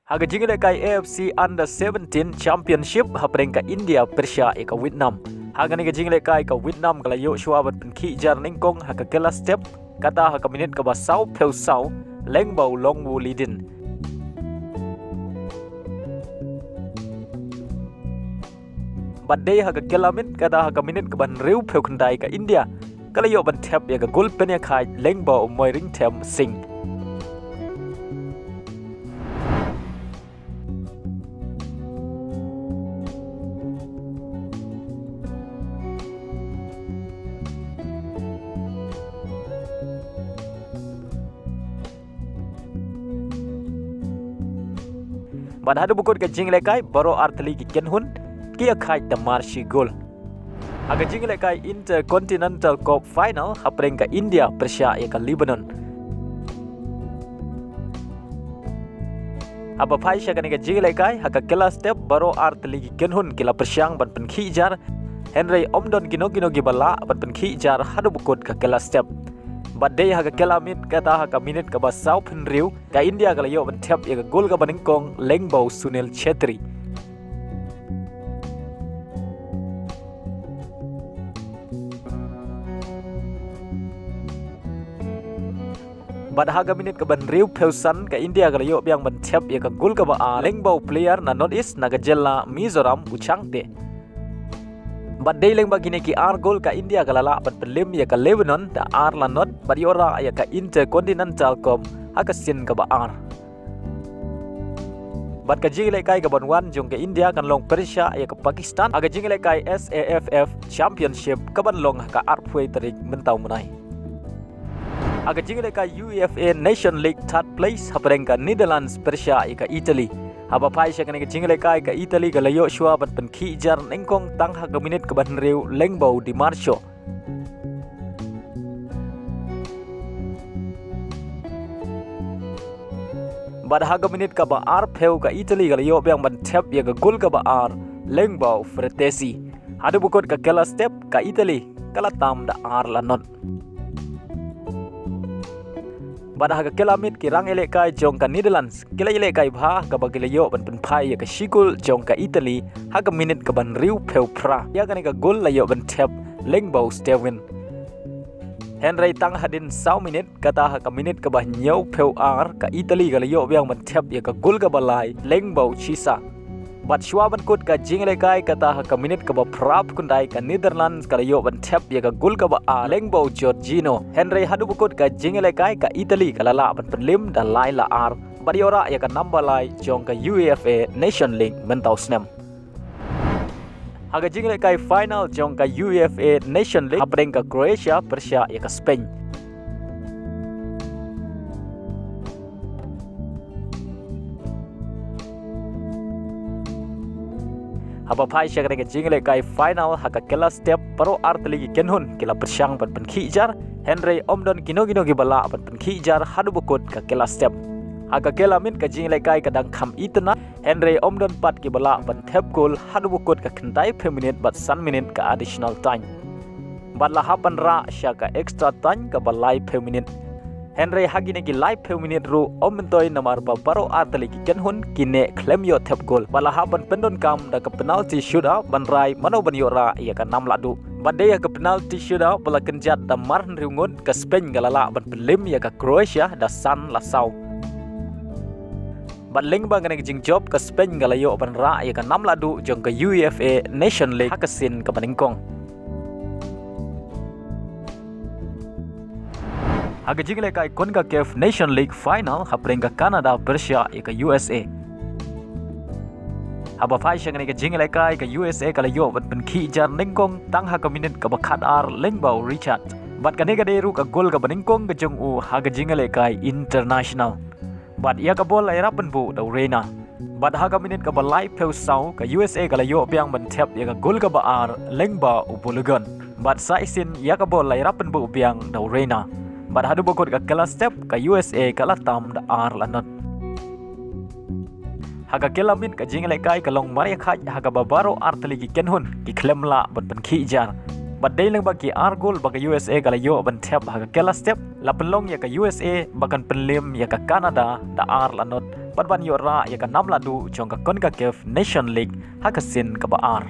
Haga jingile kai AFC Under 17 Championship hapreng ka India Persia ka Vietnam. Haga ni jingile kai ka Vietnam kala yo shwa bat pen khi jar ningkong haga kela step kata haga minit ka ba sau pheu sau leng bau long wu lidin. Bat day haga kela mit kata haga minit ka ban riu pheu khandai ka India kala yo ban thep ya ka gol pen ya khai leng bau moi ring them sing. Ban hadu bukod ka jingle kai baro artli ki kenhun ki akhai ta marshi gol. Aga jingle kai Intercontinental Cup Final hapreng ka India Persia ka Lebanon. Aba phai sha ka jingle kai haka kela step baro artli ki kenhun kila Persiang ban pen khi jar Henry omdon kino gi bala ban pen khi jar hadu bukod ka kela step. But day haga kela mit kata haga minit ka ba sau pen riu ka India kala yo ban thep ya gol ka baning kong leng bau Sunil Chetri. But haga minit ka ban riu peusan ka India kala yo biang ban thep ya ka gol ka ba leng bau player na North East na Gajella Mizoram Uchangte. But day leng bagini ki ar gol ka India kalala ban pelim ya ka Lebanon da ar la not but yora ya ka Intercontinental Cup haka sin ka ba ar. But ka jingile kai ka ban wan jong ka India kan long Persia ya ka Pakistan aga jingile kai SAFF Championship ka ban long ka ar phui tarik mentau munai. Aga jingile kai UEFA Nation League third place hapreng ka Netherlands Persia ya ka Italy. Aba phai sha ka jingle kai ka Italy ka layo shwa ban pen khi jar nengkong tang ha ka minit ka ban riu leng bau di Marcio. Bad ha ka minit ka ba ar pheu ka Italy ka layo biang ban thep ya ka gol ka ba ar leng bau Fretesi. Hadu bukod ka kela step ka Italy kala tam da ar lanot. Pada haga kelamit ki rang elek kai jong ka Netherlands kila elek kai bha ka bagila yo ban pen phai ka shikul jong ka Italy haga minit ka ban riu pheu pra ya ka gol la yo ban thep leng bau Steven Henry tang hadin sau minit kata ha ka minit ka ba nyau pheu ar ka Italy ka yo biang ban thep ya ka gol ka balai leng bau Chisa. Bat shwa ban kut ka jingle kai kata ha ka minit ka ba prap kundai ka Netherlands ka yo ban thep ya ka gol ka ba leng bau Giorgino Henry hadu bukut ka jingle kai ka Italy ka lala ban penlim da lai la ar bariora ya ka namba lai jong ka UEFA Nation League mentau snem. Haga jingle kai final jong ka UEFA Nation League hapreng ka Croatia Persia ya ka Spain. Haba phai sha ka jingle kai final haka kela step paro artli ki kenhun kila Persiang ban pen khi jar Henry omdon kino gi bala ban pen khi jar hadu bukut ka kela step. Haka kela min ka jingle kai ka dang kham itna Henry omdon pat ki bala ban thep gol hadu bukut ka khandai 5 minute bat san minute ka additional time. Bat la hapan ra sha ka extra time ka balai 5 minute. Henry hagine ki live 5 minute ru ommentoi namar ba baro atali ki kenhun kine claim yo thep goal bala haban pendon kam da ka penalty shootout ban rai mano ban yora ya ka nam ladu bade ya ka penalty shootout bala kenjat da mar riungun ka Spain galala ban pelim ya ka Croatia da san la sau ban ling ba ngane jing job ka Spain galayo ban ra ya ka nam ladu jong ka UEFA Nation League hakasin ka paningkong. Haga jingle kai CONCACAF Nation League Final hapreng ka Canada Persia ka USA. Haba phai sha ka jingle kai ka USA kala yo ban pen khi jar nengkong tang ha ka minit ka bakhat ar leng bau Richard. Bat ka ne deru ka gol ka baningkong ka jong u haga jingle kai international. Bat ya ka bol ai rapen bu da Reina. Bat haga minit ka balai pheu sau ka USA kala yo biang ban thep ya ka gol ka ba ar leng ba u bulugon. Bat sa isin ya ka bol ai rapen bu biang da Reina. Bat hadu bokot ka kela step ka USA kala tam da ar lanot. Haga kela min ka jingle kai ka long maria khai haga babaro artli ki kenhun ki klem la ban ban khi jar. Bat day lang bagi ar gol bagi USA kala yo ban thep haga kela step la penlong ya ka USA bakan penlim ya ka Canada da ar lanot ban ban yora ya ka nam la du jong ka kon ka kef Nation League ha ka sin ka ba ar